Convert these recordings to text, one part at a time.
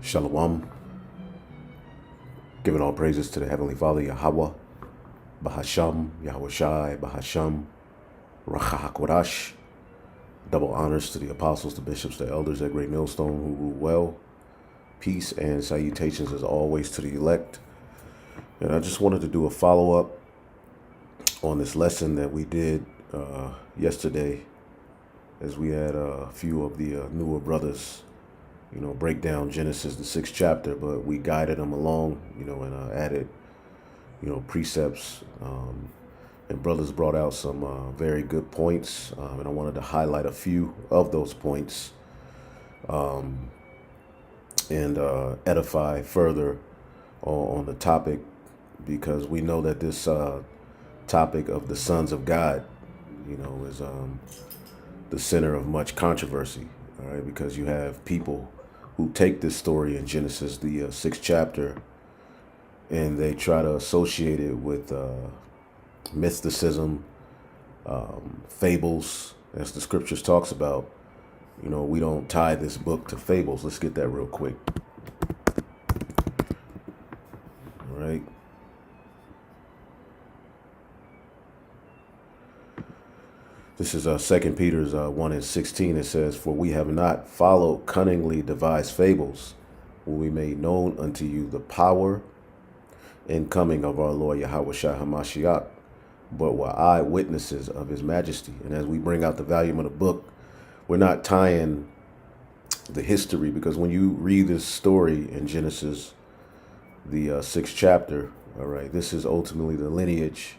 Shalom. Giving all praises to the Heavenly Father, Yahweh, Bahasham, Yahweh Shai, Bahasham, Racha HaKodash. Double honors to the apostles, the bishops, the elders, that great millstone who rule well. Peace and salutations as always to the elect. And I just wanted to do a follow-up on this lesson that we did yesterday, as we had a few of the newer brothers break down Genesis, the 6th chapter, but we guided them along, and added, precepts. And brothers brought out some very good points, and I wanted to highlight a few of those points and edify further on the topic, because we know that this topic of the sons of God, is the center of much controversy, all right, because you have people who take this story in Genesis, the 6th chapter, and they try to associate it with mysticism, fables, as the scriptures talks about. We don't tie this book to fables. Let's get that real quick. All right. This is 2 Peter's 1:16. It says, "For we have not followed cunningly devised fables, when we made known unto you the power and coming of our Lord Yahweh Shai HaMashiach, but were eyewitnesses of his majesty." And as we bring out the volume of the book, we're not tying the history, because when you read this story in Genesis, the 6th chapter, all right, this is ultimately the lineage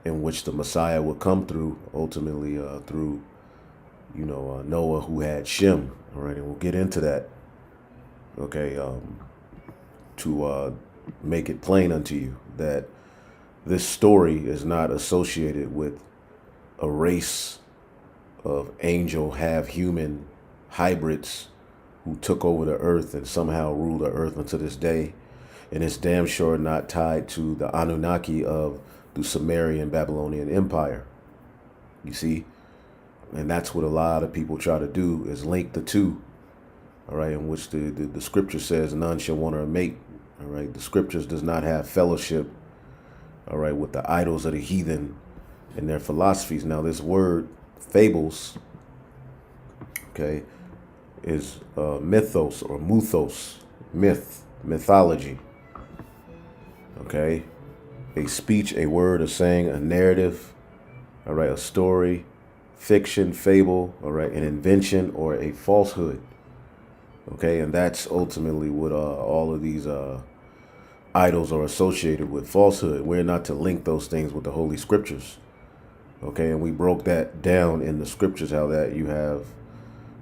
in which the Messiah would come through, ultimately through, Noah, who had Shem. All right, and we'll get into that, okay, to make it plain unto you that this story is not associated with a race of angel, half-human hybrids who took over the earth and somehow rule the earth unto this day. And it's damn sure not tied to the Anunnaki of the Sumerian Babylonian Empire. You see? And that's what a lot of people try to do, is link the two. All right, in which the scripture says none shall want her mate. All right, the scriptures does not have fellowship, all right, with the idols of the heathen and their philosophies. Now, this word fables, okay, is mythos or muthos, mythology. Okay, a speech, a word, a saying, a narrative, all right, a story, fiction, fable, all right, an invention or a falsehood. Okay, and that's ultimately what all of these idols are associated with, falsehood. We're not to link those things with the Holy Scriptures. Okay, and we broke that down in the Scriptures, how that you have,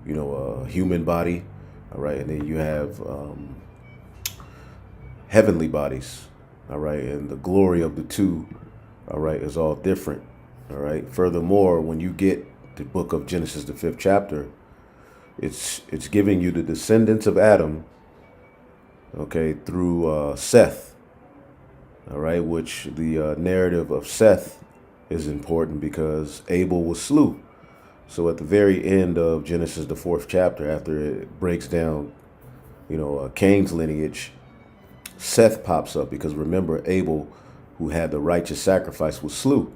a human body, all right, and then you have heavenly bodies. All right, and the glory of the two, all right, is all different. All right. Furthermore, when you get the book of Genesis, the 5th chapter, it's giving you the descendants of Adam, okay, through Seth. All right, which the narrative of Seth is important because Abel was slew. So at the very end of Genesis, the 4th chapter, after it breaks down, Cain's lineage, Seth pops up, because remember, Abel, who had the righteous sacrifice, was slew.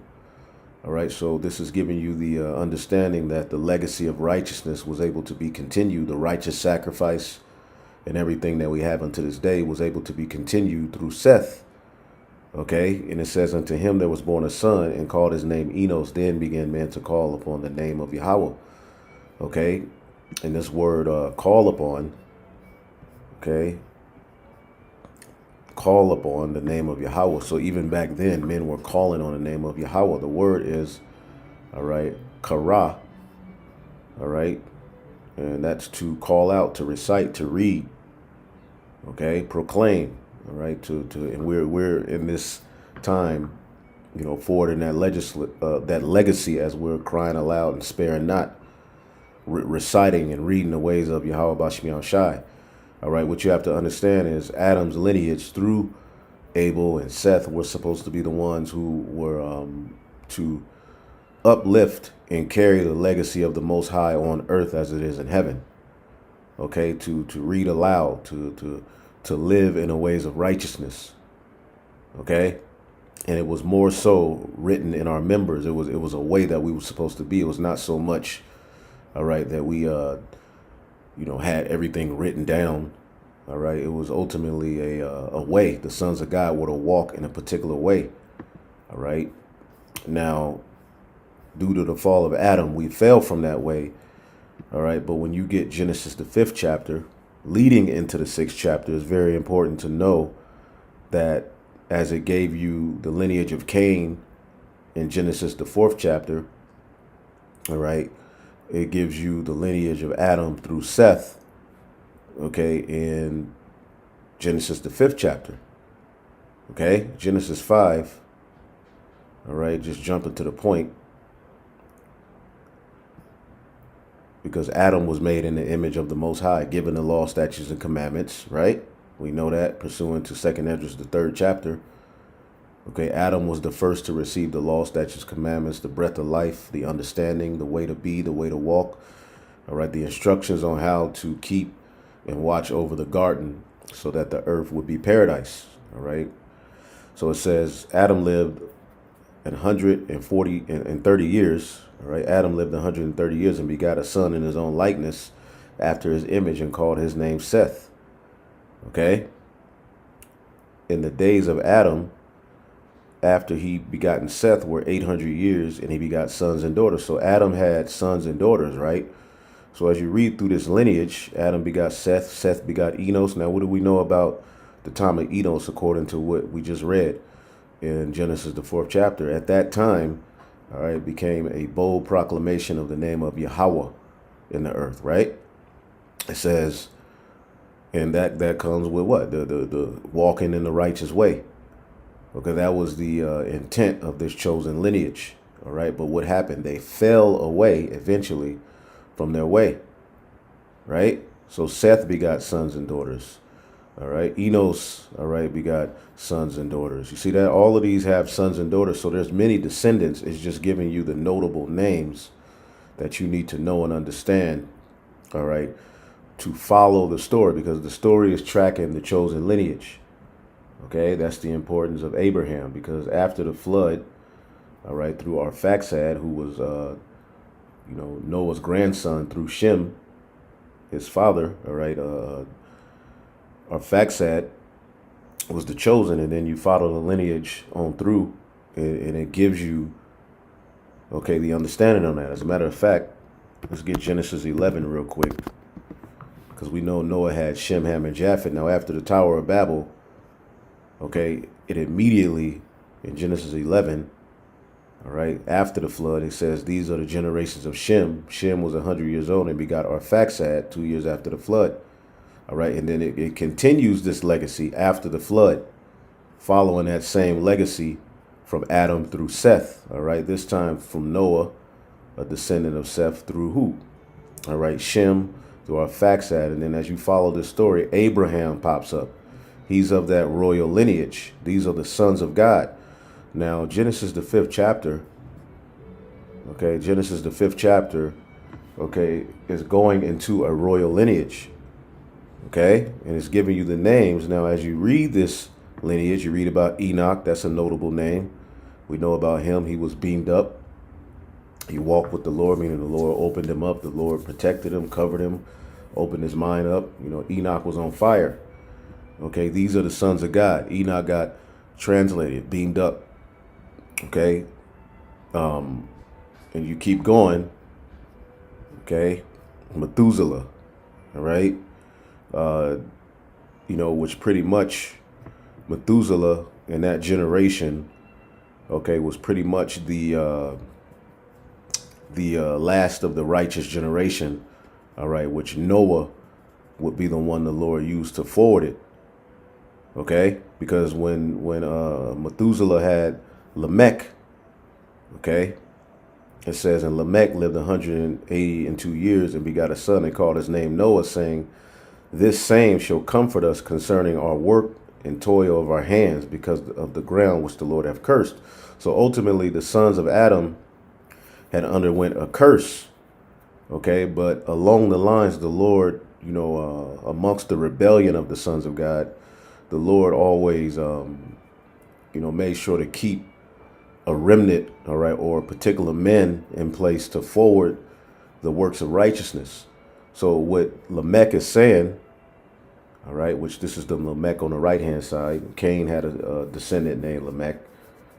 All right, so this is giving you the understanding that the legacy of righteousness was able to be continued. The righteous sacrifice and everything that we have unto this day was able to be continued through Seth. Okay, and it says, unto him there was born a son, and called his name Enos. Then began men to call upon the name of Yahweh. Okay, and this word call upon, okay, call upon the name of Yahweh. So even back then, men were calling on the name of Yahweh. The word is, all right, kara, all right, and that's to call out, to recite, to read, okay, proclaim, all right, and we're in this time, forward in that that legacy, as we're crying aloud and sparing not, reciting and reading the ways of Yahweh Bashmiel Shai. All right, what you have to understand is Adam's lineage through Abel and Seth were supposed to be the ones who were to uplift and carry the legacy of the Most High on earth as it is in heaven. okay, to read aloud, to live in the ways of righteousness, okay? And it was more so written in our members. It was a way that we were supposed to be. It was not so much, all right, that we had everything written down. All right, it was ultimately a way the sons of God were to walk in a particular way. All right. Now, due to the fall of Adam, we fell from that way. All right, but when you get Genesis the 5th chapter, leading into the 6th chapter, it's very important to know that as it gave you the lineage of Cain in Genesis the 4th chapter, all right, it gives you the lineage of Adam through Seth, okay, in Genesis the 5th chapter. Okay, Genesis 5, all right, just jumping to the point, because Adam was made in the image of the Most High, given the law, statutes, and commandments, right? We know that, pursuant to 2nd Esdras, the 3rd chapter. Okay, Adam was the first to receive the law, statutes, commandments, the breath of life, the understanding, the way to be, the way to walk, all right, the instructions on how to keep and watch over the garden so that the earth would be paradise, all right? So it says Adam lived 140 and 30 years, all right? Adam lived 130 years and begot a son in his own likeness after his image and called his name Seth, okay? In the days of Adam, after he begotten Seth, were 800 years, and he begot sons and daughters. So Adam had sons and daughters, right? So as you read through this lineage, Adam begot Seth, Seth begot Enos. Now, what do we know about the time of Enos according to what we just read in Genesis, the 4th chapter? At that time, all right, it became a bold proclamation of the name of Yahweh in the earth, right? It says, and that comes with what? The walking in the righteous way. Okay, that was the intent of this chosen lineage. All right, but what happened? They fell away eventually from their way. Right? So Seth begot sons and daughters. All right, Enos, all right, begot sons and daughters. You see that? All of these have sons and daughters. So there's many descendants. It's just giving you the notable names that you need to know and understand. All right, to follow the story, because the story is tracking the chosen lineage. Okay, that's the importance of Abraham, because after the flood, all right, through Arphaxad, who was, Noah's grandson through Shem, his father, all right, Arphaxad was the chosen, and then you follow the lineage on through, and it gives you, okay, the understanding on that. As a matter of fact, let's get Genesis 11 real quick, because we know Noah had Shem, Ham, and Japheth. Now, after the Tower of Babel, okay, it immediately, in Genesis 11, all right, after the flood, it says, these are the generations of Shem. Shem was 100 years old and begot Arphaxad 2 years after the flood. All right, and then it continues this legacy after the flood, following that same legacy from Adam through Seth. All right, this time from Noah, a descendant of Seth, through who? All right, Shem through Arphaxad. And then as you follow this story, Abraham pops up. He's of that royal lineage. These are the sons of God. Now, Genesis the 5th chapter, okay, Genesis the 5th chapter, okay, is going into a royal lineage, okay, and it's giving you the names. Now, as you read this lineage, you read about Enoch. That's a notable name. We know about him. He was beamed up. He walked with the Lord, meaning the Lord opened him up. The Lord protected him, covered him, opened his mind up. Enoch was on fire. Okay, these are the sons of God. Enoch got translated, beamed up. Okay, and you keep going. Okay, Methuselah. All right, which pretty much Methuselah in that generation, okay, was pretty much the last of the righteous generation. All right, which Noah would be the one the Lord used to forward it. Okay, because when Methuselah had Lamech, okay, it says, and Lamech lived 182 years and begot a son and called his name Noah, saying, this same shall comfort us concerning our work and toil of our hands, because of the ground which the Lord hath cursed. So ultimately the sons of Adam had underwent a curse, okay, but along the lines the Lord amongst the rebellion of the sons of God, the Lord always, made sure to keep a remnant, all right, or particular men in place to forward the works of righteousness. So what Lamech is saying, all right, which this is the Lamech on the right hand side. Cain had a descendant named Lamech,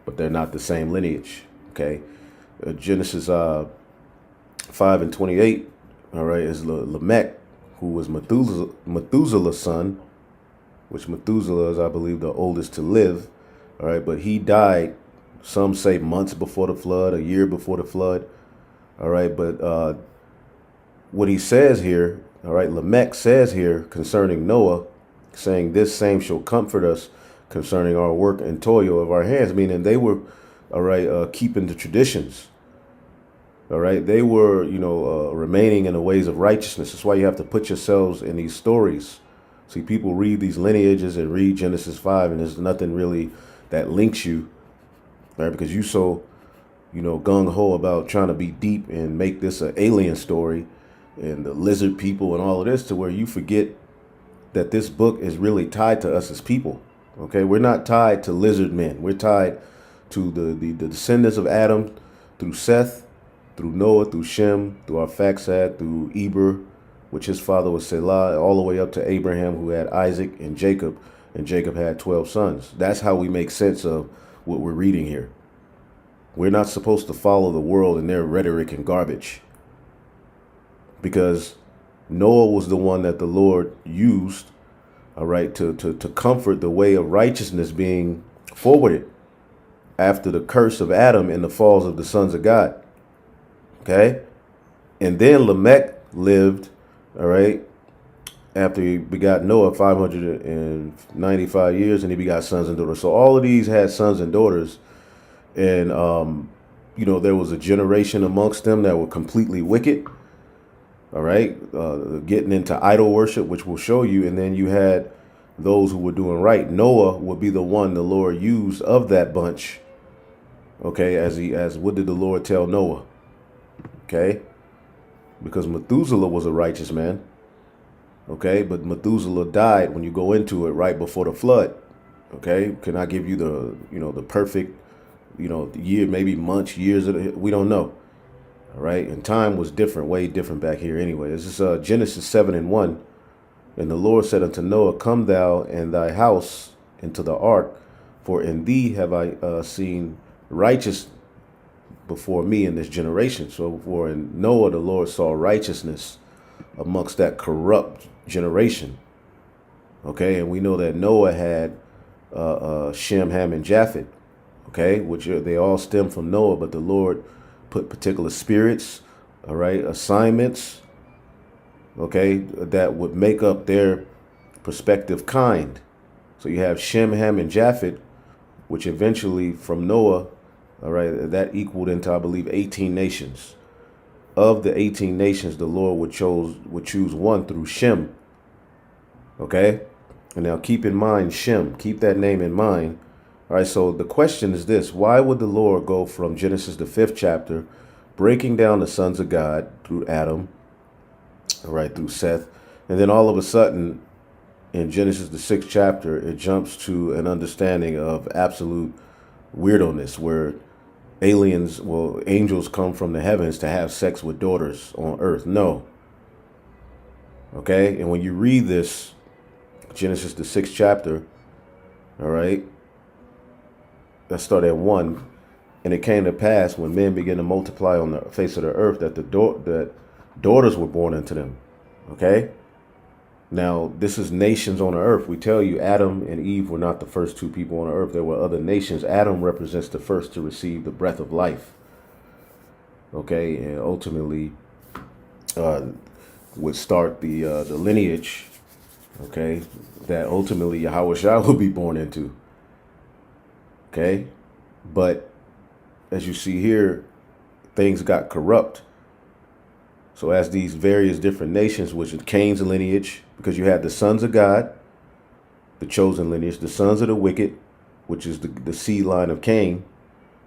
but they're not the same lineage. Okay, Genesis 5:28, all right, is Lamech, who was Methuselah's son, which Methuselah is, I believe, the oldest to live. All right, but he died, some say months before the flood, a year before the flood. All right, but what he says here, all right, Lamech says here concerning Noah, saying this same shall comfort us concerning our work and toil of our hands, meaning they were, all right, keeping the traditions. All right, they were, remaining in the ways of righteousness. That's why you have to put yourselves in these stories. See, people read these lineages and read Genesis 5, and there's nothing really that links you, right? Because you so, gung-ho about trying to be deep and make this an alien story and the lizard people and all of this, to where you forget that this book is really tied to us as people. Okay, we're not tied to lizard men. We're tied to the descendants of Adam through Seth, through Noah, through Shem, through Arphaxad, through Eber, which his father was Selah, all the way up to Abraham, who had Isaac and Jacob had 12 sons. That's how we make sense of what we're reading here. We're not supposed to follow the world and their rhetoric and garbage, because Noah was the one that the Lord used, all right, to comfort the way of righteousness being forwarded after the curse of Adam and the falls of the sons of God. Okay. And then Lamech lived, all right, after he begot Noah 595 years, and he begot sons and daughters. So all of these had sons and daughters. And, there was a generation amongst them that were completely wicked. All right. Getting into idol worship, which will show you. And then you had those who were doing right. Noah would be the one the Lord used of that bunch. Okay. As what did the Lord tell Noah? Okay. Because Methuselah was a righteous man. Okay. But Methuselah died, when you go into it, right before the flood. Okay. Can I give you the perfect, year, maybe months, years? We don't know. All right. And time was different, way different back here anyway. This is Genesis 7:1. And the Lord said unto Noah, come thou and thy house into the ark, for in thee have I seen righteous before me in this generation. So for in Noah, the Lord saw righteousness amongst that corrupt generation. Okay. And we know that Noah had Shem, Ham, and Japheth. Okay. Which they all stem from Noah, but the Lord put particular spirits, all right, assignments, okay, that would make up their prospective kind. So you have Shem, Ham, and Japheth, which eventually from Noah, all right, that equaled into, I believe, 18 nations. Of the 18 nations, the Lord would choose one through Shem. Okay. And now keep in mind Shem, keep that name in mind. All right, so the question is this: why would the Lord go from Genesis, the 5th chapter, breaking down the sons of God through Adam, all right, through Seth, and then all of a sudden in Genesis, the 6th chapter, it jumps to an understanding of absolute weirdness, where angels come from the heavens to have sex with daughters on earth? No. Okay, and when you read this, Genesis, the 6th chapter, all right, let's start at 1. And it came to pass, when men began to multiply on the face of the earth, that that daughters were born unto them. Okay. Now, this is nations on the earth. We tell you Adam and Eve were not the first two people on the earth. There were other nations. Adam represents the first to receive the breath of life. Okay. And ultimately would start the lineage. Okay. That ultimately Yahushua will be born into. Okay. But as you see here, things got corrupt. So as these various different nations, which is Cain's lineage, because you had the sons of God, the chosen lineage, the sons of the wicked, which is the seed line of Cain.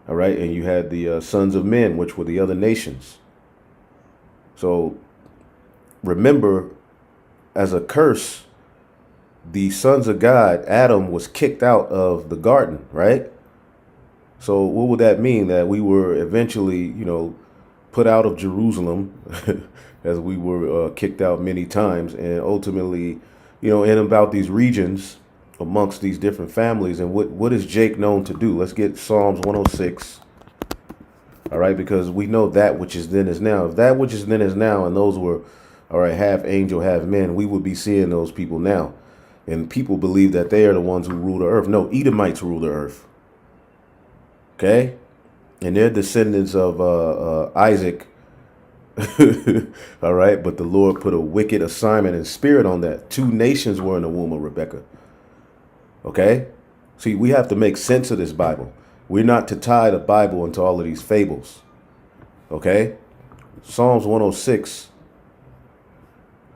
All right. And you had the sons of men, which were the other nations. So remember, as a curse, the sons of God, Adam, was kicked out of the garden, right? So what would that mean? That we were eventually, put out of Jerusalem, as we were kicked out many times, and ultimately, in about these regions amongst these different families. And what is Jake known to do? Let's get Psalms 106. All right, because we know that which is then is now. If that which is then is now, and those were, all right, half angel, half men, we would be seeing those people now. And people believe that they are the ones who rule the earth. No, Edomites rule the earth. Okay? And they're descendants of Isaac. All right, but the Lord put a wicked assignment and spirit on that. 2 nations were in the womb of Rebekah. Okay? See, we have to make sense of this Bible. We're not to tie the Bible into all of these fables. Okay? Psalms 106,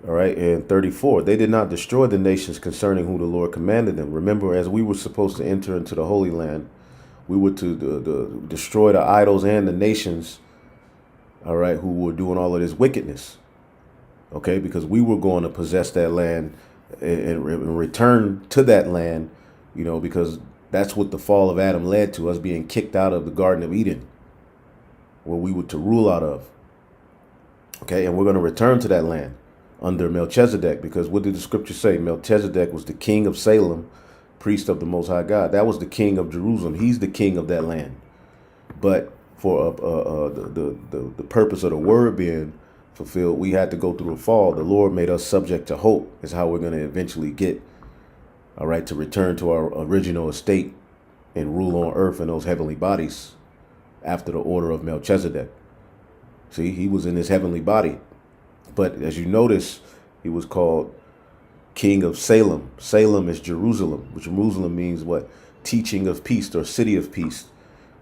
all right, and 34. They did not destroy the nations concerning who the Lord commanded them. Remember, as we were supposed to enter into the Holy Land, we were to destroy the idols and the nations, all right, who were doing all of this wickedness. Okay? Because we were going to possess that land and return to that land, because that's what the fall of Adam led to, us being kicked out of the Garden of Eden, where we were to rule out of. Okay, and we're going to return to that land under Melchizedek, because what did the scripture say? Melchizedek was the king of Salem, priest of the Most High God. That was the king of Jerusalem. He's the king of that land. But for the purpose of the word being fulfilled, we had to go through the fall. The Lord made us subject to hope, is how we're going to eventually get, all right, to return to our original estate and rule on earth in those heavenly bodies after the order of Melchizedek. See, he was in his heavenly body. But as you notice, he was called King of Salem. Salem is Jerusalem, which Jerusalem means what? Teaching of peace, or city of peace.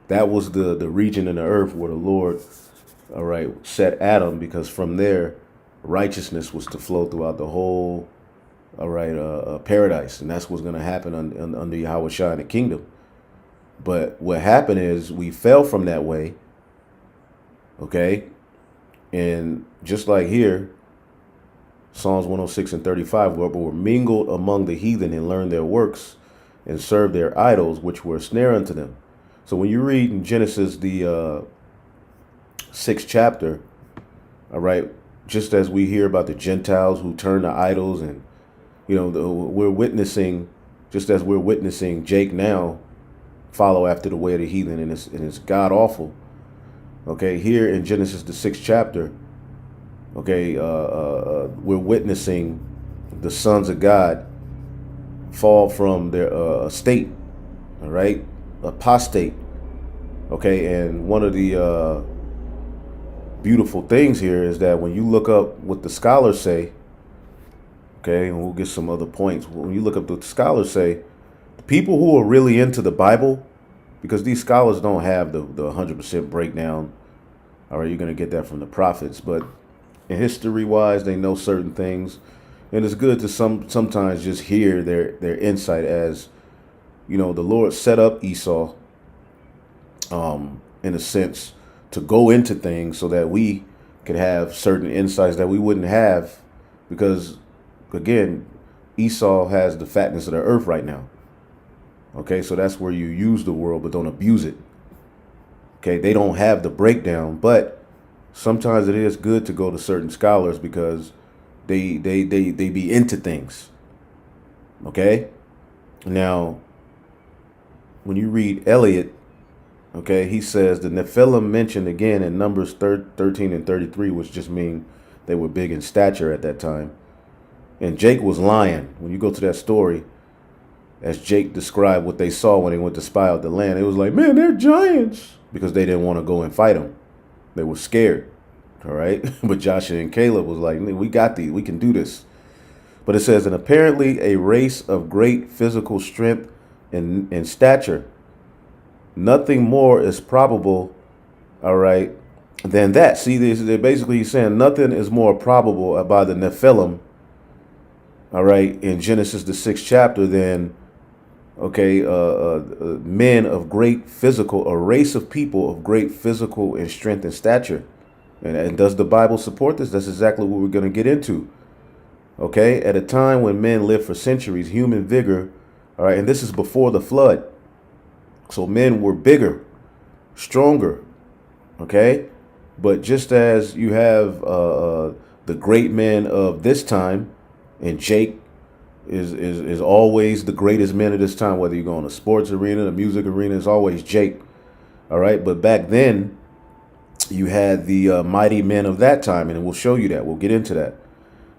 That was the region in the earth where the Lord, all right, set Adam, because from there, righteousness was to flow throughout the whole, all right, paradise. And that's what's going to happen under Yahweh Shai in the kingdom. But what happened is we fell from that way. Okay? And just like here, Psalms 106 and 35, where were mingled among the heathen and learned their works and served their idols, which were a snare unto them. So when you read in Genesis, the 6th chapter, all right, just as we hear about the Gentiles who turn to idols, and, we're witnessing, just as we're witnessing Jake now follow after the way of the heathen, and it's god awful. Okay, here in Genesis, the 6th chapter, okay, we're witnessing the sons of God fall from their estate, all right, apostate. Okay, and one of the beautiful things here is that when you look up what the scholars say, okay, and we'll get some other points. When you look up what the scholars say, the people who are really into the Bible, because these scholars don't have the 100% breakdown. All right, you're going to get that from the prophets. But in history-wise, they know certain things. And it's good to sometimes just hear their insight as, the Lord set up Esau, in a sense, to go into things so that we could have certain insights that we wouldn't have. Because, again, Esau has the fatness of the earth right now. Okay, so that's where you use the world, but don't abuse it. Okay, they don't have the breakdown, but sometimes it is good to go to certain scholars because they be into things. Okay, now when you read Eliot, okay, he says the Nephilim mentioned again in Numbers 13 and 33, which just mean they were big in stature at that time. And Jake was lying. When you go to that story, as Jake described what they saw when they went to spy out the land, it was like, man, they're giants, because they didn't want to go and fight them. They were scared. All right. But Joshua and Caleb was like, we got these. We can do this. But it says, and apparently a race of great physical strength and stature. Nothing more is probable, all right, than that. See, they're basically saying nothing is more probable about the Nephilim, all right, in Genesis, the 6th chapter, than, okay, men of great physical, a race of people of great physical and strength and stature. And does the Bible support this? That's exactly what we're going to get into. Okay, at a time when men lived for centuries, human vigor, all right, and this is before the flood. So men were bigger, stronger, okay? But just as you have the great men of this time, and Jake is always the greatest men of this time, whether you go in the sports arena, the music arena, it's always Jake, all right? But back then, you had the mighty men of that time, and we'll show you that. We'll get into that.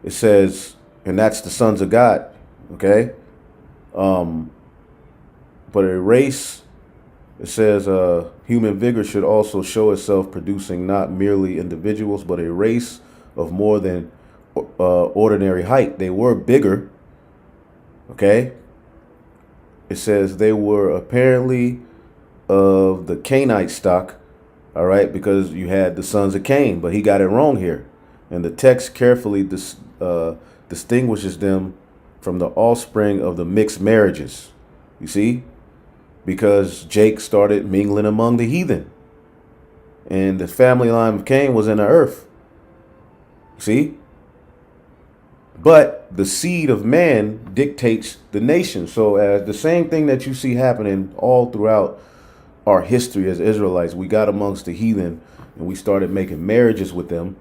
It says, and that's the sons of God, okay? But a race, it says, human vigor should also show itself producing not merely individuals, but a race of more than ordinary height. They were bigger, okay? It says they were apparently of the Cainite stock, all right, because you had the sons of Cain, but he got it wrong here. And the text carefully distinguishes them from the offspring of the mixed marriages. You see? Because Jake started mingling among the heathen. And the family line of Cain was in the earth. See? But the seed of man dictates the nation. So as the same thing that you see happening all throughout our history as Israelites, we got amongst the heathen and we started making marriages with them.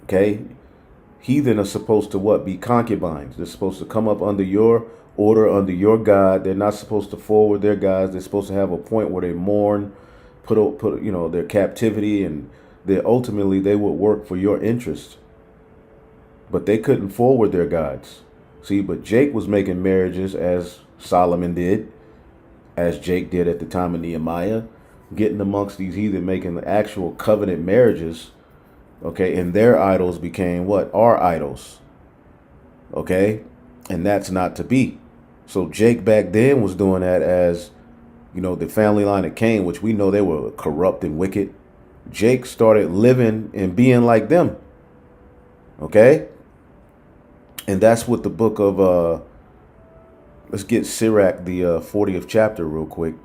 Okay? Heathen are supposed to what? Be concubines. They're supposed to come up under your order, under your God. They're not supposed to forward their gods. They're supposed to have a point where they mourn, put their captivity, and ultimately they would work for your interest. But they couldn't forward their gods. See, but Jake was making marriages as Solomon did, as Jake did at the time of Nehemiah, getting amongst these heathen, making actual covenant marriages. Okay, and their idols became what? Our idols. Okay, and that's not to be. So Jake back then was doing that as, the family line of Cain, which we know they were corrupt and wicked. Jake started living and being like them. Okay, and that's what the book of, let's get Sirach, the 40th chapter real quick.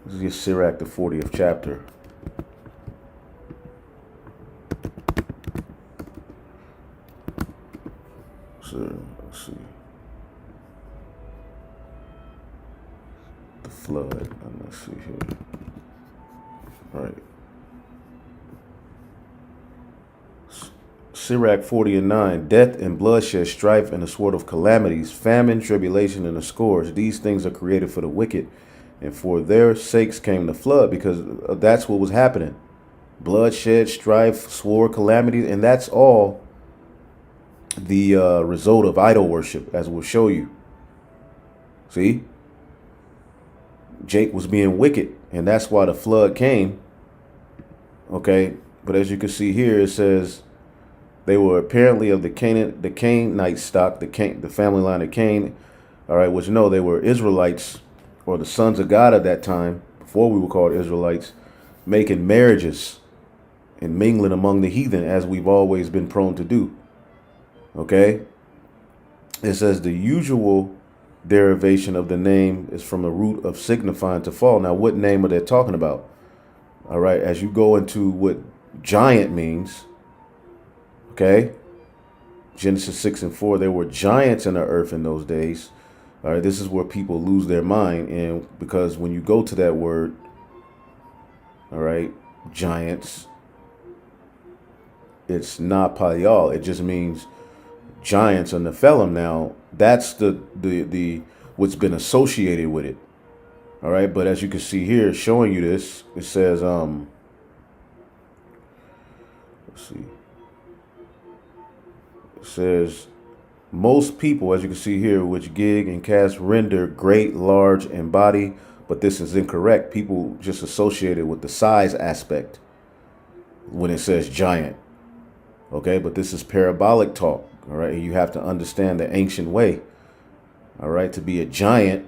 Let's get Sirach, the 40th chapter. So, let's see. The flood. Let's see here. All right. Sirach 40:9. Death and bloodshed, strife and the sword of calamities, famine, tribulation, and the scourge. These things are created for the wicked, and for their sakes came the flood, because that's what was happening. Bloodshed, strife, sword, calamities, and that's all the result of idol worship, as we'll show you. See? Jake was being wicked, and that's why the flood came. Okay, but as you can see here, it says they were apparently of the Cainite stock, the family line of Cain. All right, which they were Israelites, or the sons of God at that time, before we were called Israelites, making marriages and mingling among the heathen, as we've always been prone to do. Okay, it says the usual derivation of the name is from the root of signifying to fall. Now, what name are they talking about? All right, as you go into what giant means, okay, Genesis 6:4, there were giants in the earth in those days. All right, this is where people lose their mind, and because when you go to that word, all right, giants, it's not palial. It just means giants or Nephilim. Now, that's the what's been associated with it. All right, but as you can see here, showing you this, it says, let's see. It says, most people, as you can see here, which gig and cast render great, large, and body, but this is incorrect. People just associate it with the size aspect when it says giant. Okay, but this is parabolic talk. All right, you have to understand the ancient way. All right, to be a giant,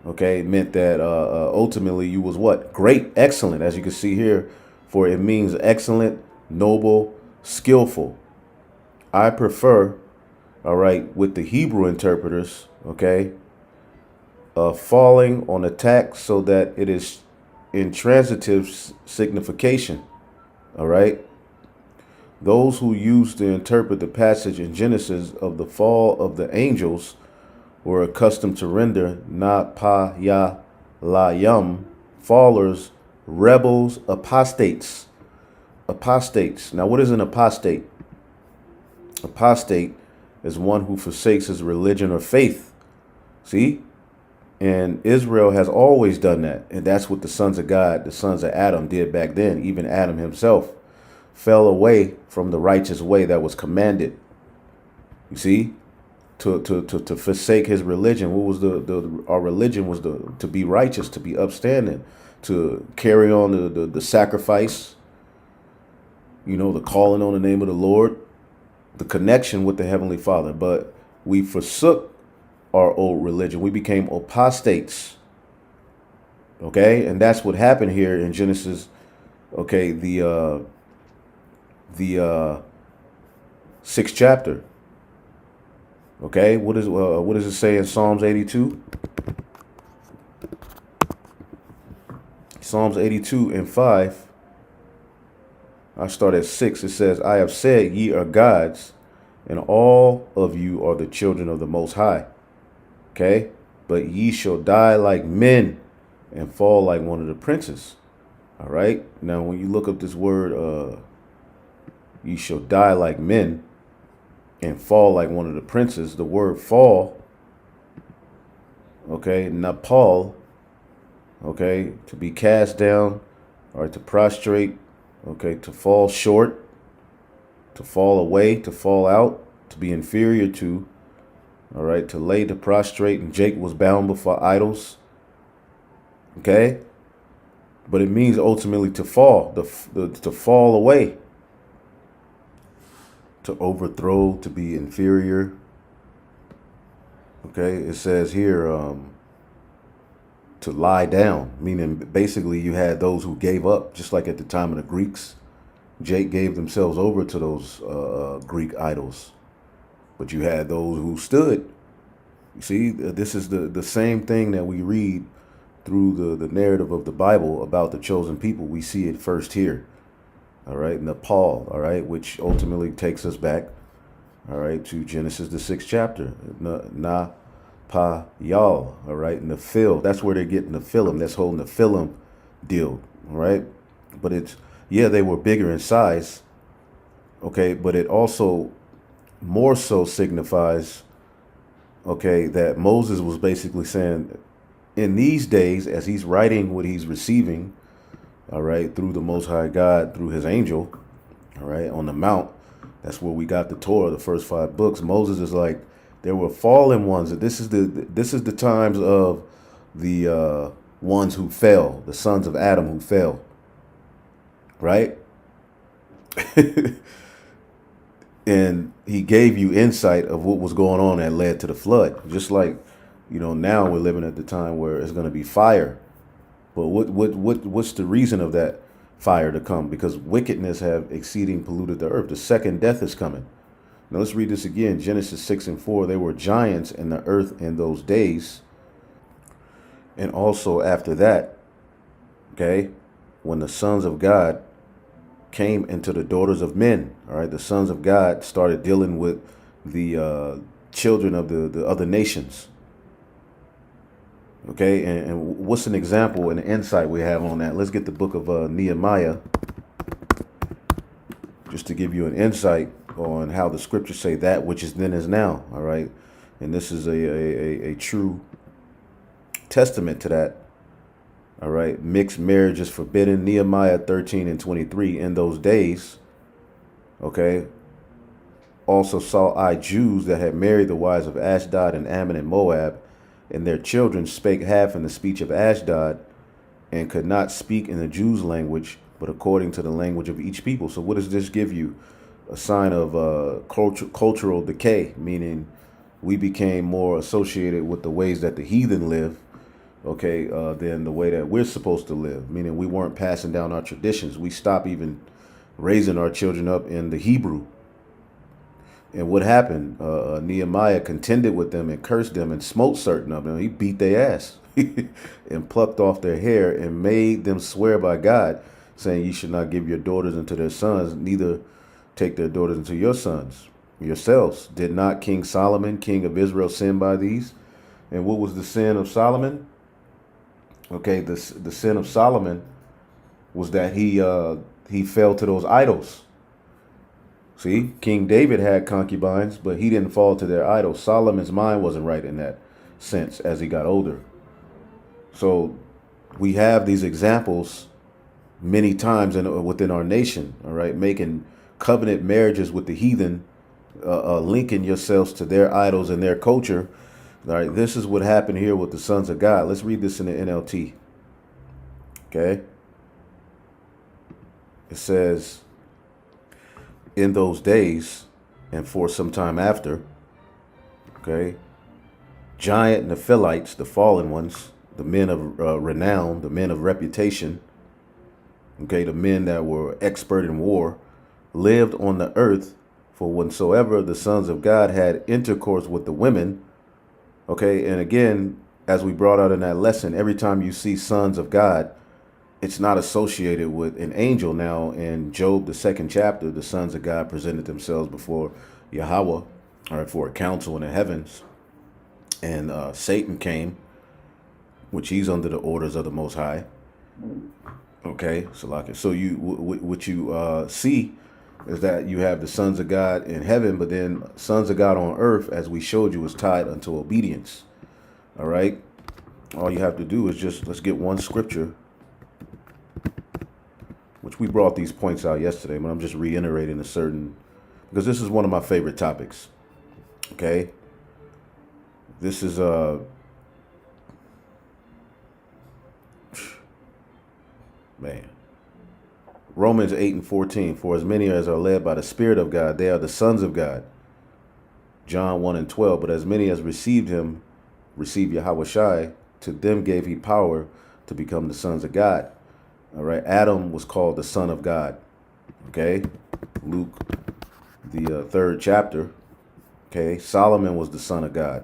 okay, it meant that ultimately you was what? Great, excellent, as you can see here, for it means excellent, noble, skillful. I prefer, all right, with the Hebrew interpreters, okay, falling on attack so that it is in transitive signification, all right? Those who used to interpret the passage in Genesis of the fall of the angels were accustomed to render na pa ya la yum, fallers, rebels, apostates. Apostates. Now, what is an apostate? Apostate is one who forsakes his religion or faith. See? And Israel has always done that. And that's what the sons of God, the sons of Adam, did back then. Even Adam himself fell away from the righteous way that was commanded. You see? To forsake his religion. What was our religion was to be righteous, to be upstanding, to carry on the sacrifice, the calling on the name of the Lord, the connection with the Heavenly Father. But we forsook our old religion. We became apostates. Okay, and that's what happened here in Genesis. Okay, the sixth chapter. Okay, what does it say in Psalms 82? Psalms 82 and 5. I start at 6. It says, I have said, ye are gods, and all of you are the children of the Most High. Okay, but ye shall die like men and fall like one of the princes. All right. Now, when you look up this word, ye shall die like men and fall like one of the princes, the word fall, okay, napal, okay, to be cast down, or to prostrate, okay, to fall short, to fall away, to fall out, to be inferior to, all right, to lay, to prostrate, and Jake was bound before idols, okay, but it means ultimately to fall, to fall away, to overthrow, to be inferior. Okay, it says here to lie down, meaning basically you had those who gave up, just like at the time of the Greeks. Jake gave themselves over to those Greek idols, but you had those who stood. You see, this is the same thing that we read through the narrative of the Bible about the chosen people. We see it first here. All right, Nepal, all right, which ultimately takes us back, all right, to Genesis, the 6th chapter. Na pa y'all, all right, Nephil. That's where they're getting the Nephilim. That's whole Nephilim deal, all right? But they were bigger in size, okay, but it also more so signifies, okay, that Moses was basically saying, in these days, as he's writing what he's receiving, all right, through the Most High God, through his angel, all right, on the Mount. That's where we got the Torah, the first 5 books. Moses is like, there were fallen ones. This is the times of the ones who fell, the sons of Adam who fell, right? And he gave you insight of what was going on that led to the flood. Just like, now we're living at the time where it's going to be fire. But what's the reason of that fire to come? Because wickedness have exceeding polluted the earth. The second death is coming. Now let's read this again. Genesis 6 and 4. There were giants in the earth in those days. And also after that, okay, when the sons of God came into the daughters of men, all right, the sons of God started dealing with the children of the other nations. Okay, and what's an example and an insight we have on that? Let's get the book of Nehemiah, just to give you an insight on how the scriptures say that which is then is now. All right, and this is a true testament to that. All right, mixed marriage is forbidden. Nehemiah 13 and 23. In those days, okay, also saw I Jews that had married the wives of Ashdod and Ammon and Moab, and their children spake half in the speech of Ashdod, and could not speak in the Jews' language, but according to the language of each people. So what does this give you? A sign of cultural decay, meaning we became more associated with the ways that the heathen live, okay, than the way that we're supposed to live, meaning we weren't passing down our traditions. We stopped even raising our children up in the Hebrew. And what happened? Nehemiah contended with them and cursed them and smote certain of them. He beat their ass and plucked off their hair and made them swear by God, saying, "Ye should not give your daughters unto their sons, neither take their daughters into your sons yourselves. Did not King Solomon, king of Israel, sin by these? And what was the sin of Solomon? Okay, the sin of Solomon was that he fell to those idols. See, King David had concubines, but he didn't fall to their idols. Solomon's mind wasn't right in that sense as he got older. So we have these examples many times within our nation, all right, making covenant marriages with the heathen, linking yourselves to their idols and their culture. All right, this is what happened here with the sons of God. Let's read this in the NLT. Okay. It says, in those days and for some time after, okay, giant Nephilites, the fallen ones, the men of renown, the men of reputation, okay, the men that were expert in war, lived on the earth. For whensoever the sons of God had intercourse with the women, okay, and again, as we brought out in that lesson, every time you see sons of God, it's not associated with an angel. Now, in Job, the 2nd chapter, the sons of God presented themselves before Yahweh, or for a council in the heavens, and Satan came, which he's under the orders of the Most High. Okay, so you what you see is that you have the sons of God in heaven, but then sons of God on earth, as we showed you, is tied unto obedience. All right, all you have to do is just let's get one scripture, which we brought these points out yesterday, but I'm just reiterating because this is one of my favorite topics. Okay, this is man. Romans 8:14, for as many as are led by the Spirit of God, they are the sons of God. John 1:12, but as many as received him, received Yahushai, to them gave he power to become the sons of God. All right, Adam was called the son of God. Okay, Luke, the 3rd chapter. Okay, Solomon was the son of God.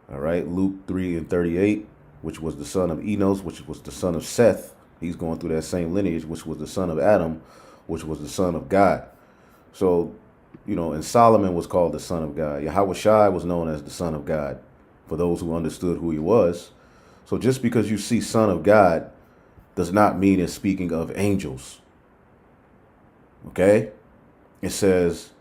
All right, Luke 3:38, which was the son of Enos, which was the son of Seth. He's going through that same lineage, which was the son of Adam, which was the son of God. So, and Solomon was called the son of God. Yahushai was known as the son of God for those who understood who he was. So just because you see son of God does not mean it's speaking of angels. Okay? It says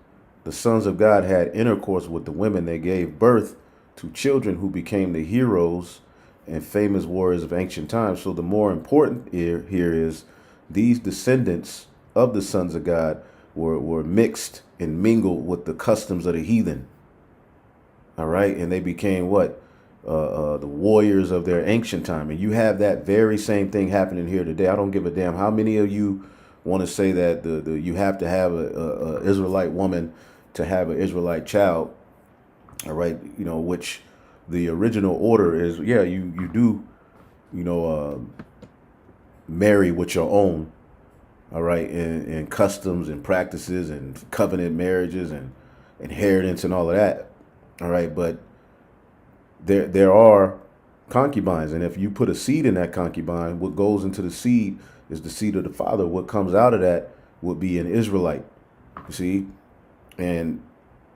the sons of God had intercourse with the women. They gave birth to children who became the heroes and famous warriors of ancient times. So the more important here is these descendants of the sons of God were mixed and mingled with the customs of the heathen. All right. And they became what? The warriors of their ancient time. And you have that very same thing happening here today. I don't give a damn how many of you want to say that you have to have a Israelite woman to have an Israelite child. All right. Which the original order is, yeah, you do, marry with your own, all right, and customs and practices and covenant marriages and inheritance and all of that, all right, but there are concubines, and if you put a seed in that concubine, what goes into the seed is the seed of the father. What comes out of that would be an Israelite, you see, and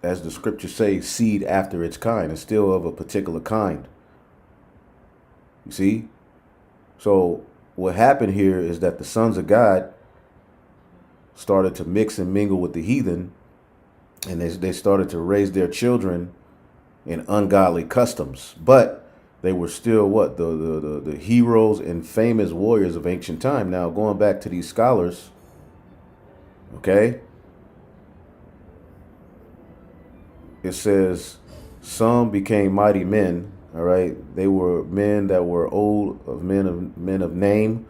as the scriptures say, seed after its kind is still of a particular kind. You see? So what happened here is that the sons of God started to mix and mingle with the heathen, and they started to raise their children in ungodly customs. But they were still what? The heroes and famous warriors of ancient time. Now, going back to these scholars, okay? It says some became mighty men. All right, they were men that were old, men of name.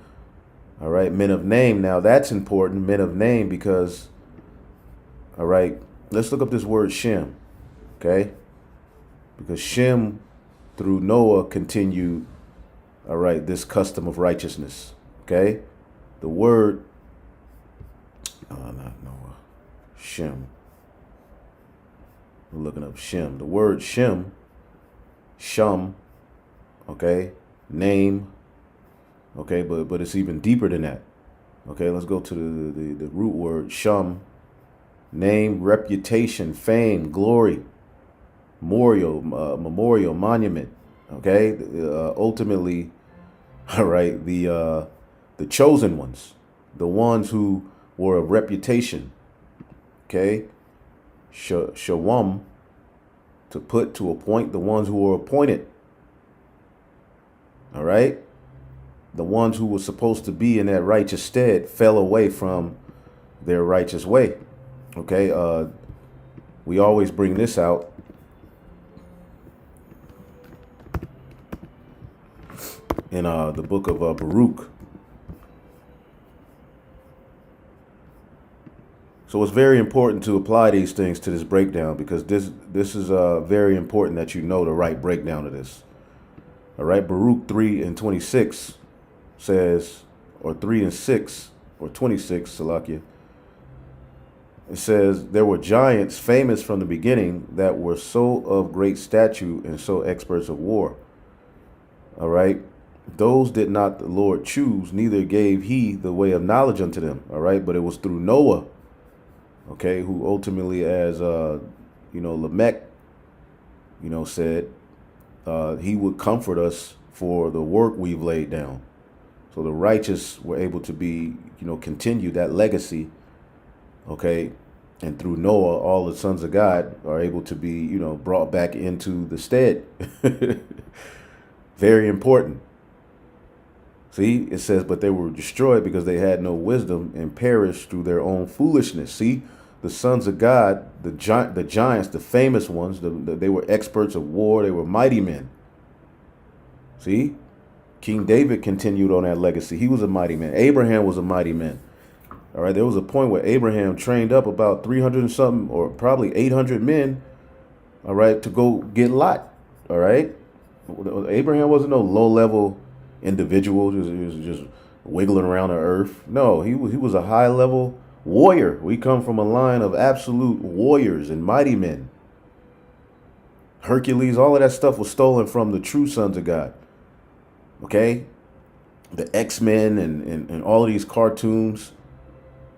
All right, men of name. Now that's important, men of name, because all right, let's look up this word Shem. Okay, because Shem through Noah continued. All right, this custom of righteousness. Okay, the word not Noah, Shem. We're looking up Shem. The word Shem, Shum, okay, name, okay, but it's even deeper than that. Okay, let's go to the root word Shum, name, reputation, fame, glory, memorial, monument. Okay, ultimately, all right, the chosen ones, the ones who were of reputation. Okay, shawam, to put, to appoint, the ones who were appointed. All right, the ones who were supposed to be in that righteous stead fell away from their righteous way. Okay, we always bring this out in the book of Baruch. So it's very important to apply these things to this breakdown, because this is very important that you know the right breakdown of this. All right, Baruch 3:26 says, or 3:6, or 26, Salakia. It says, there were giants famous from the beginning that were so of great stature and so experts of war. All right. Those did not the Lord choose, neither gave he the way of knowledge unto them. All right. But it was through Noah, okay, who ultimately, as, Lamech, said, he would comfort us for the work we've laid down. So the righteous were able to be, continue that legacy. Okay. And through Noah, all the sons of God are able to be, brought back into the stead. Very important. See, it says, but they were destroyed because they had no wisdom and perished through their own foolishness. See, the sons of God, the giants, the famous ones, they were experts of war. They were mighty men. See, King David continued on that legacy. He was a mighty man. Abraham was a mighty man. All right, there was a point where Abraham trained up about 300 and something, or probably 800 men, all right, to go get Lot. All right, Abraham wasn't no low-level individual just wiggling around the earth. No, he was a high-level warrior. We come from a line of absolute warriors and mighty men. Hercules, all of that stuff was stolen from the true sons of God. Okay, the X-Men and all of these cartoons,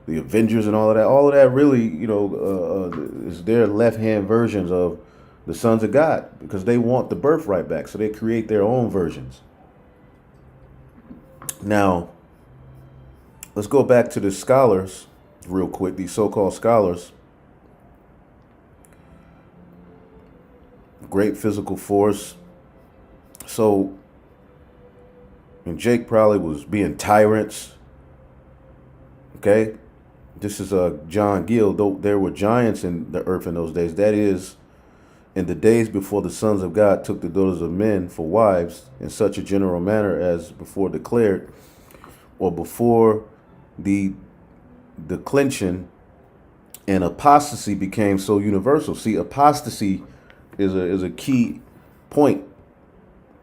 the Avengers and all of that really, is their left-hand versions of the sons of God, because they want the birthright back. So they create their own versions. Now, let's go back to the scholars real quick, these so-called scholars. Great physical force. So, and Jake probably was being tyrants. Okay? This is John Gill. Though there were giants in the earth in those days, that is, in the days before the sons of God took the daughters of men for wives in such a general manner as before declared, or before the declension and apostasy became so universal. See, apostasy is a key point.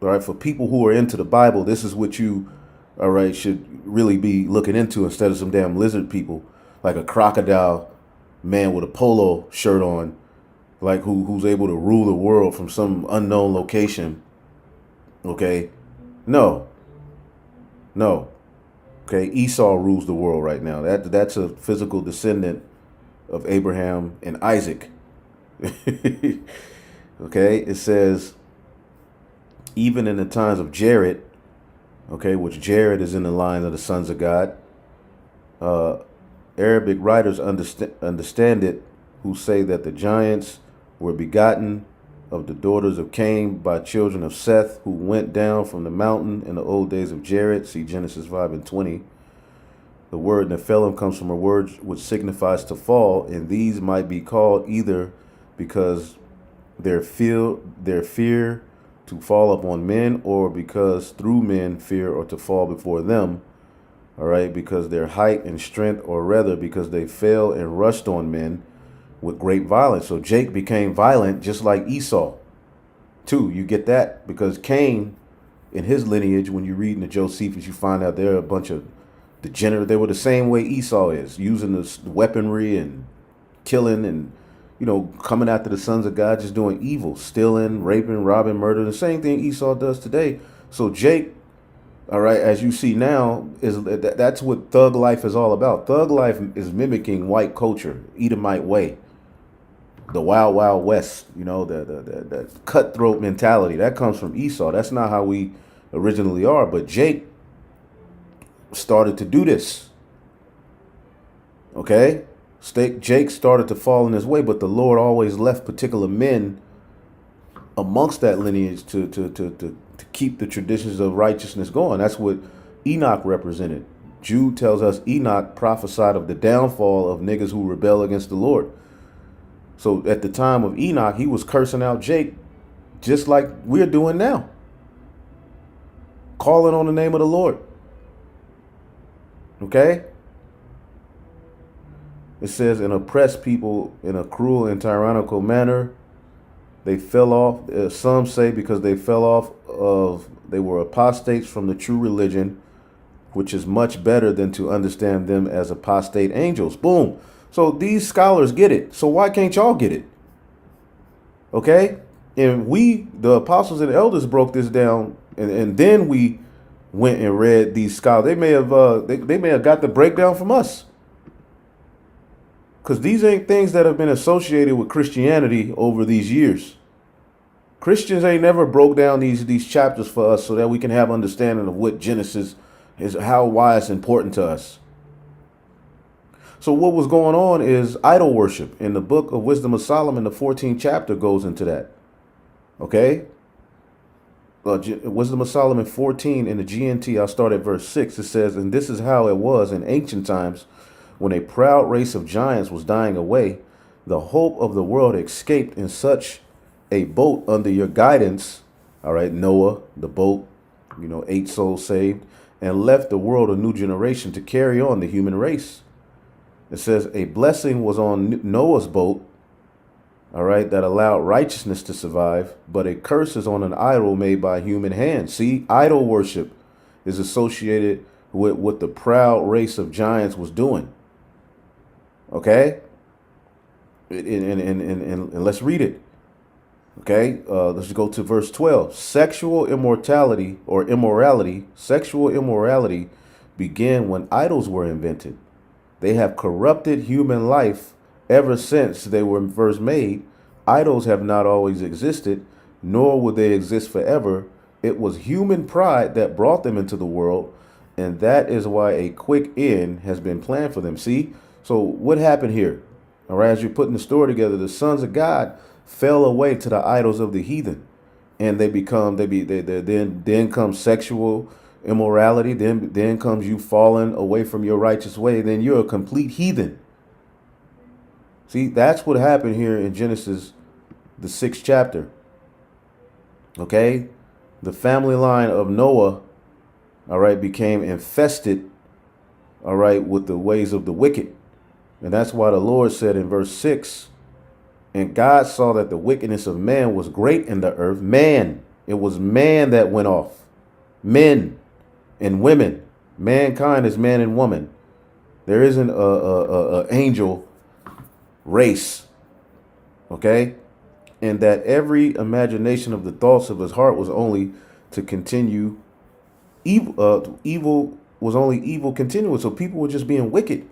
All right, for people who are into the Bible, this is what you, all right, should really be looking into, instead of some damn lizard people, like a crocodile man with a polo shirt on, like who's able to rule the world from some unknown location. Okay, no. Okay, Esau rules the world right now. That's a physical descendant of Abraham and Isaac. Okay, it says, even in the times of Jared, okay, which Jared is in the line of the sons of God, Arabic writers understand it, who say that the giants were begotten of the daughters of Cain by children of Seth, who went down from the mountain in the old days of Jared. See Genesis 5:20. The word Nephilim comes from a word which signifies to fall, and these might be called either because their fear to fall upon men, or because through men fear or to fall before them. All right, because their height and strength, or rather because they fell and rushed on men with great violence. So Jake became violent just like Esau too. You get that? Because Cain, in his lineage, when you read in the Josephus, you find out they're a bunch of degenerate. They were the same way Esau is, using the weaponry and killing and, coming after the sons of God, just doing evil, stealing, raping, robbing, murdering, the same thing Esau does today. So Jake, All right, as you see now, that's what thug life is all about. Thug life is mimicking white culture, Edomite way, the wild wild west. You know, the cutthroat mentality that comes from Esau. That's not how we originally are. But Jake started to do this. Okay, Jake started to fall in his way, but the Lord always left particular men amongst that lineage to keep the traditions of righteousness going. That's what Enoch represented. Jude tells us Enoch prophesied of the downfall of niggas who rebel against the Lord. So at the time of Enoch, he was cursing out Jake just like we're doing now, calling on the name of the Lord. Okay? It says, and oppressed people in a cruel and tyrannical manner. They fell off, some say because they fell off they were apostates from the true religion, which is much better than to understand them as apostate angels. Boom. So these scholars get it. So why can't y'all get it? Okay? And we, the apostles and elders, broke this down, and then we went and read these scholars. They may have they may have got the breakdown from us. Because these ain't things that have been associated with Christianity over these years. Christians ain't never broke down these chapters for us so that we can have understanding of what Genesis is, why it's important to us. So what was going on is idol worship. In the book of Wisdom of Solomon, the 14th chapter goes into that. Okay? Wisdom of Solomon 14 in the GNT, I'll start at verse 6. It says, and this is how it was in ancient times when a proud race of giants was dying away. The hope of the world escaped in such a boat under your guidance. All right, Noah, the boat, 8 souls saved, and left the world a new generation to carry on the human race. It says a blessing was on Noah's boat, all right, that allowed righteousness to survive, but a curse is on an idol made by human hands. See, idol worship is associated with what the proud race of giants was doing. Okay? And let's read it. Okay, let's go to verse 12. Sexual immorality began when idols were invented. They have corrupted human life ever since they were first made. Idols have not always existed, nor will they exist forever. It was human pride that brought them into the world, and that is why a quick end has been planned for them. See, so what happened here? All right, as you're putting the story together, the sons of God fell away to the idols of the heathen, and then comes sexual immorality. Then comes you falling away from your righteous way. Then you're a complete heathen. See, that's what happened here in Genesis, the 6th chapter. Okay, the family line of Noah, all right, became infested, all right, with the ways of the wicked, and that's why the Lord said in verse 6. And God saw that the wickedness of man was great in the earth. Man, it was man that went off. Men and women. Mankind is man and woman. There isn't a angel race. Okay? And that every imagination of the thoughts of his heart was only to continue evil was only evil continuous. So people were just being wicked.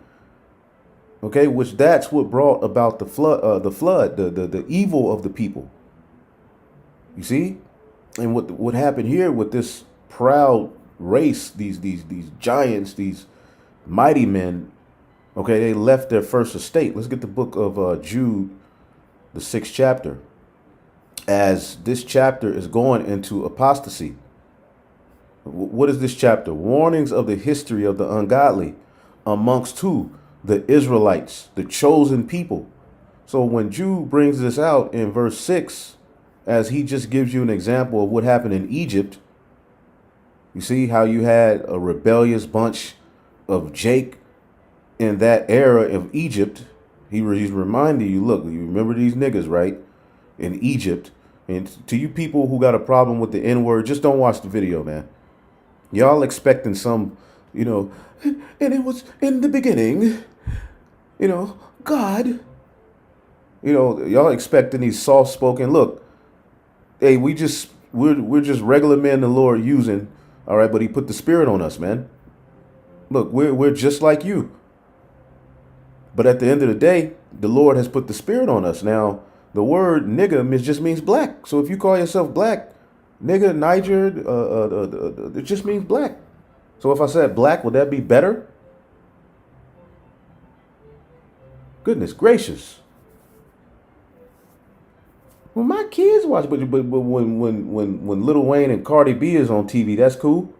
Okay, which that's what brought about the flood, the evil of the people. You see, and what happened here with this proud race, these giants, these mighty men. Okay, they left their first estate. Let's get the book of Jude, the 6th chapter, as this chapter is going into apostasy. What is this chapter? Warnings of the history of the ungodly amongst who? The Israelites, the chosen people. So when Jude brings this out in verse 6, as he just gives you an example of what happened in Egypt, you see how you had a rebellious bunch of Jake in that era of Egypt. He's reminding you, look, you remember these niggas, right? In Egypt. And to you people who got a problem with the N-word, just don't watch the video, man. Y'all expecting some, and it was in the beginning, God, y'all expecting these soft-spoken, look, hey, we're just regular men the Lord using, All right, but he put the spirit on us, man. Look, we're just like you. But at the end of the day, the Lord has put the spirit on us. Now, the word nigga just means black. So if you call yourself black, nigga, Niger, it just means black. So if I said black, would that be better? Goodness gracious. Well, my kids watch, but when Lil Wayne and Cardi B is on TV, that's cool.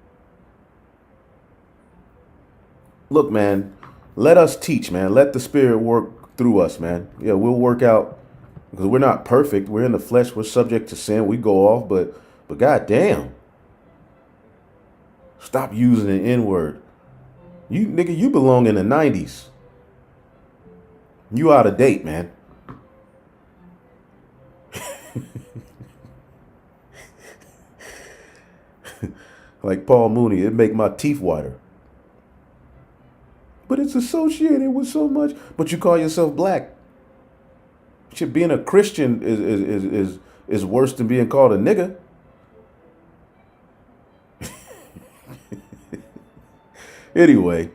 Look, man, let us teach, man. Let the spirit work through us, man. Yeah, we'll work out because we're not perfect. We're in the flesh. We're subject to sin. We go off, but goddamn, stop using the N word. You nigga, you belong in the 90s. You out of date, man. Like Paul Mooney, it make my teeth whiter. But it's associated with so much. But you call yourself black. Shit, being a Christian is worse than being called a nigga. Anyway,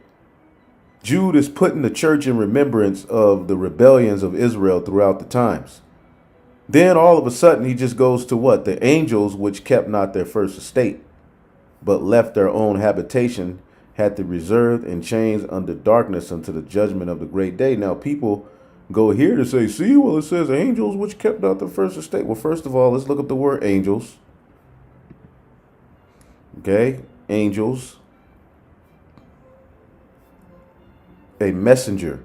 Jude is putting the church in remembrance of the rebellions of Israel throughout the times. Then all of a sudden he just goes to what? The angels which kept not their first estate, but left their own habitation, had to reserved in chains under darkness unto the judgment of the great day. Now people go here to say, see, well, it says angels which kept not the first estate. Well, first of all, let's look up the word angels. Okay, angels. A messenger.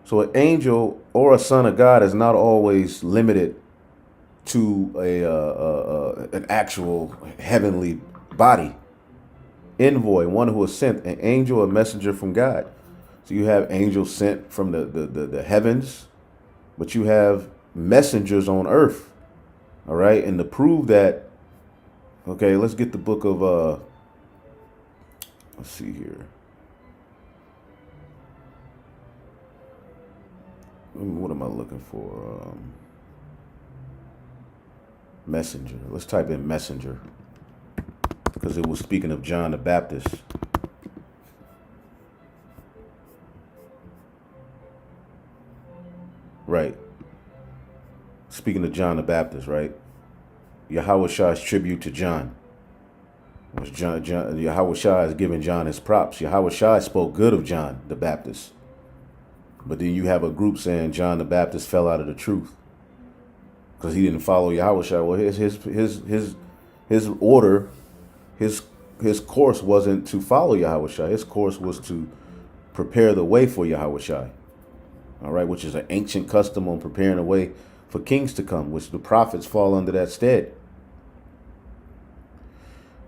So an angel or a son of God is not always limited to an actual heavenly body. Envoy, one who is sent, an angel, a messenger from God. So you have angels sent from the heavens, but you have messengers on earth. All right. And to prove that, okay, let's get the book of, let's see here. What am I looking for? Messenger. Let's type in messenger because it was speaking of John the Baptist. Right. Speaking of John the Baptist, right? Yahushua tribute to John. Yahushua is giving John his props. Yahushua spoke good of John the Baptist. But then you have a group saying John the Baptist fell out of the truth because he didn't follow Yahushua. Well, his order, his course wasn't to follow Yahushua. His course was to prepare the way for Yahushua. All right, which is an ancient custom on preparing a way for kings to come, which the prophets fall under that stead.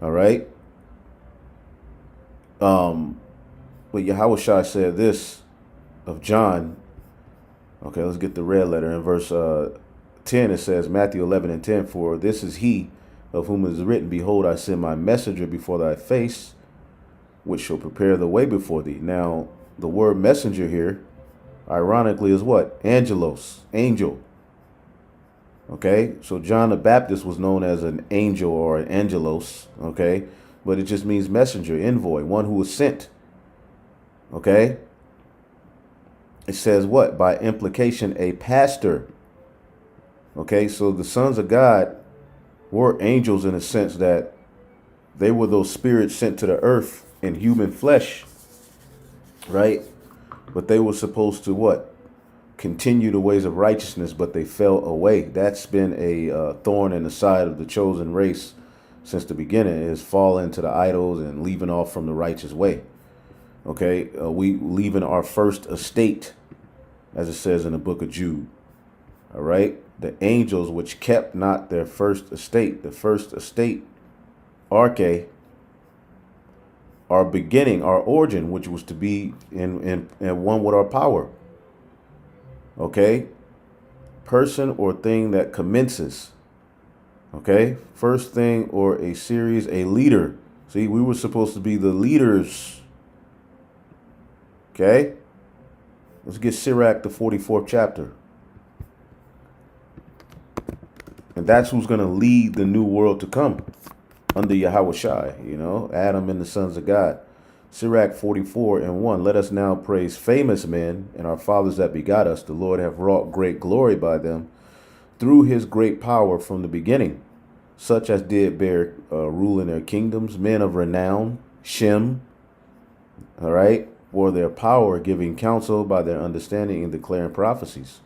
All right. But Yahushua said this of John. Okay, let's get the red letter. In verse 10, it says, Matthew 11:10, for this is he of whom it is written, behold, I send my messenger before thy face, which shall prepare the way before thee. Now, the word messenger here, ironically, is what? Angelos, angel. Okay, so John the Baptist was known as an angel or an angelos, okay? But it just means messenger, envoy, one who was sent. Okay? It says what? By implication, a pastor. Okay, so the sons of God were angels in a sense that they were those spirits sent to the earth in human flesh, right? But they were supposed to what? Continue the ways of righteousness, but they fell away. That's been a thorn in the side of the chosen race since the beginning, is falling to the idols and leaving off from the righteous way. Okay, we leaving our first estate, as it says in the book of Jude. All right, the angels which kept not their first estate. The first estate, arche, our beginning, our origin, which was to be in one with our power. Okay, person or thing that commences. Okay, first thing or a series, a leader. See, we were supposed to be the leaders. Okay, let's get Sirach, the 44th chapter. And that's who's going to lead the new world to come. under Yahweh Shai, Adam and the sons of God. Sirach 44:1. Let us now praise famous men and our fathers that begot us. The Lord have wrought great glory by them through his great power from the beginning, such as did bear rule in their kingdoms, men of renown, Shem, all right, for their power, giving counsel by their understanding and declaring prophecies.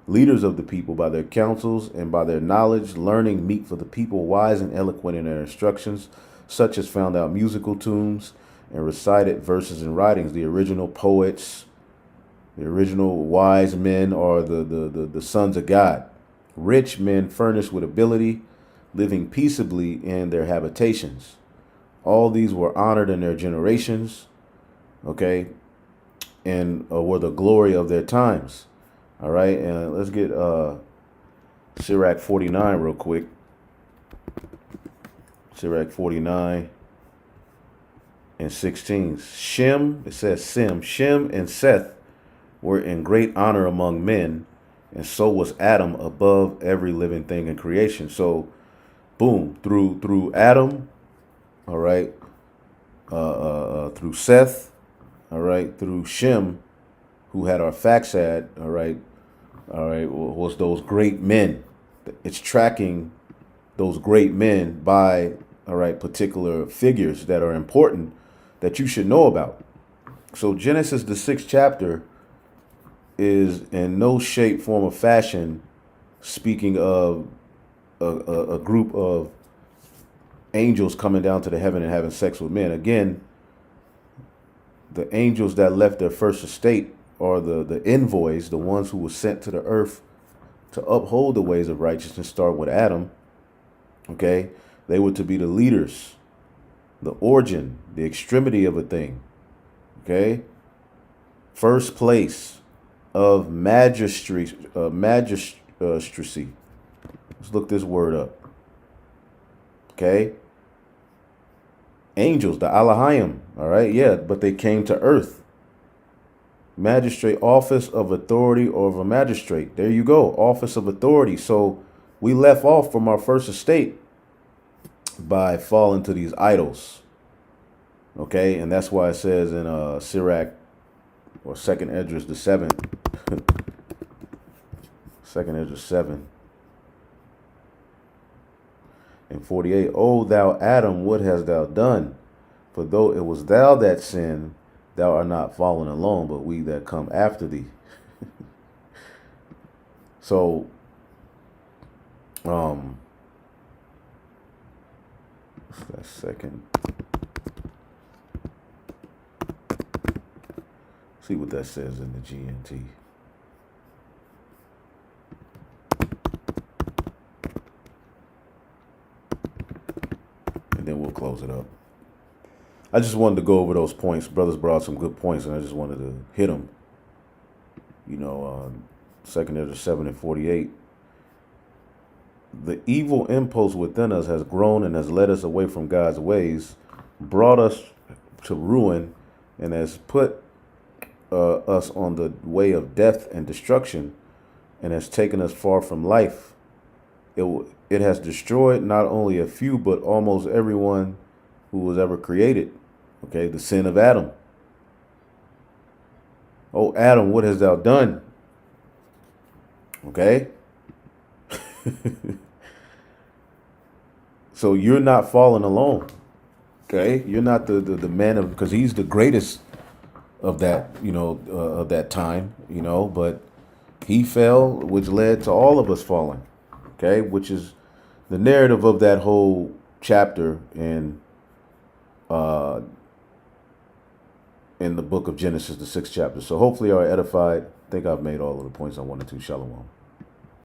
Leaders of the people by their counsels and by their knowledge, learning meet for the people, wise and eloquent in their instructions, such as found out musical tunes and recited verses and writings. The original poets, the original wise men are the sons of God. Rich men furnished with ability, living peaceably in their habitations. All these were honored in their generations, okay, and were the glory of their times. All right, and let's get Sirach 49 real quick. Sirach 49:16. Shem, it says Shem and Seth were in great honor among men, and so was Adam above every living thing in creation. So, boom, through Adam, all right, through Seth, all right, through Shem, who had our faxad, all right, was those great men. It's tracking those great men by, all right, particular figures that are important that you should know about. So Genesis, the 6th chapter, is in no shape, form, or fashion speaking of a group of angels coming down to the heaven and having sex with men. Again, the angels that left their first estate are the envoys, the ones who were sent to the earth to uphold the ways of righteousness, start with Adam. Okay, they were to be the leaders, the origin, the extremity of a thing. Okay, first place of magistracy. Let's look this word up. Okay, angels, the Alahayim. All right, yeah, but they came to earth. Magistrate, office of authority or of a magistrate. There you go, office of authority. So we left off from our first estate by falling to these idols. Okay, and that's why it says in Sirach or Second Esdras the 7th, Second Esdras 7 and 48. O thou Adam, what hast thou done? For though it was thou that sinned, thou art not fallen alone, but we that come after thee. So, that second. See what that says in the GNT. And then we'll close it up. I just wanted to go over those points. Brothers brought some good points, and I just wanted to hit them. Second Esdras 7 and 48. The evil impulse within us has grown and has led us away from God's ways, brought us to ruin, and has put us on the way of death and destruction, and has taken us far from life. It has destroyed not only a few, but almost everyone who was ever created. Okay, the sin of Adam. Oh, Adam, what hast thou done? Okay. So you're not falling alone. Okay, you're not the man of, because he's the greatest of that, of that time, but he fell, which led to all of us falling. Okay, which is the narrative of that whole chapter in the book of Genesis, the 6th chapter. So hopefully you are edified. I think I've made all of the points I wanted to. Shalom.